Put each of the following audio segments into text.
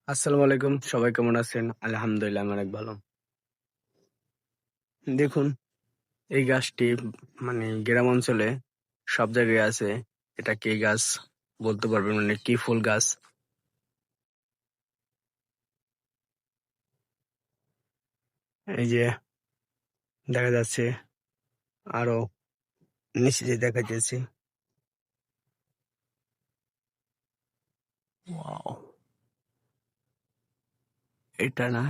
আসসালামু আলাইকুম। সবাই কেমন আছেন? আলহামদুলিল্লাহ আমি অনেক ভালো। দেখুন এই গাছটি গ্রাম অঞ্চলে সব জায়গায় আছে। এটা কি গাছ বলতে পারবেন? কি ফুল গাছ? এই যে দেখা যাচ্ছে, আরো নিচে যে দেখা যাচ্ছে। ওয়াও! এটা না,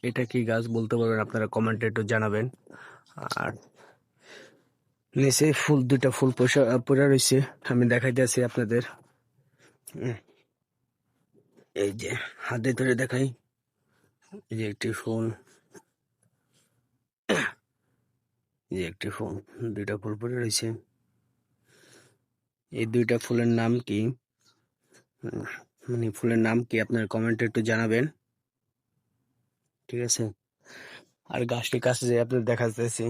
এটা কি গাছ বলতে পারবেন আপনারা কমেন্টে একটু জানাবেন। আর নিচে ফুল ২ টা ফুল পইড়া রইছে। আমি দেখাইতেছি আপনাদের। উম এই যে হাতে ধরে দেখাই। এই যে একটি ফুল, এই যে একটি ফুল, ২ টা ফুল পড়ে রইছে। এই ২ টা ফুলের নাম কি? উম ফুলের নাম কি আপনারা কমেন্টে একটু জানাবেন। ঠিক আছে? আর গাছটির কাছে যেয়ে আপনাদের দেখাইতেছি।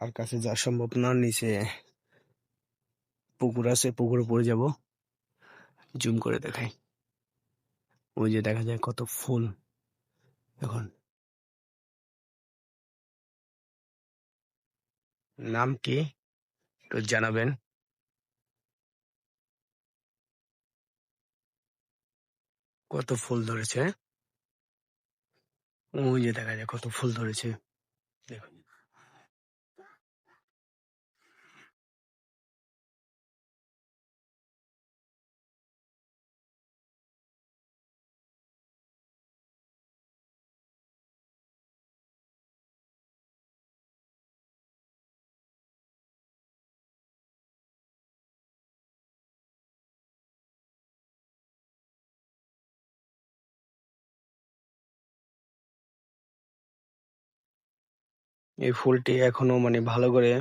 আর কাছে যাওয়া সম্ভব না, নিচে পুকুর আছে, পুকুরে পড়ে যাব। জুম করে দেখাই। ওই যে দেখা যায় কত ফুল এখন। নাম কি? একটু জানাবেন। কত ফুল ধরেছে। ওই যে দেখা যায় কত ফুল ধরেছে। দেখুন। এই ফুলটি এখনো ভালো করে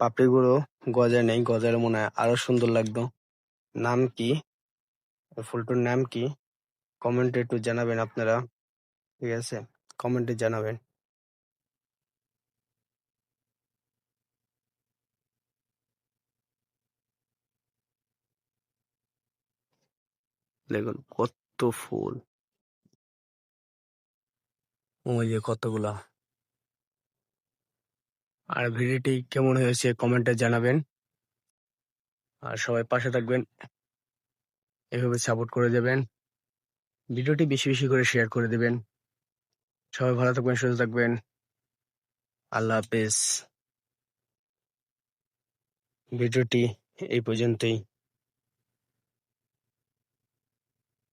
পাপড়িগুলো গজায় নাই। গজালে মনে হয় আরো সুন্দর লাগতো। নাম কি? ফুলটার নাম কি? কমেন্টে একটু জানাবেন আপনারা। ঠিক আছে? কমেন্টে জানাবেন। দেখুন কত ফুল। ওই যে কতগুলা। আর ভিডিওটি কেমন হয়েছে কমেন্টে জানাবেন। আর সবাই পাশে থাকবেন। এভাবে সাপোর্ট করে দেবেন। ভিডিওটি বেশি বেশি করে শেয়ার করে দেবেন। সবাই ভালো থাকবেন, সুস্থ থাকবেন। আল্লাহ হাফেজ। ভিডিওটি এই পর্যন্তই।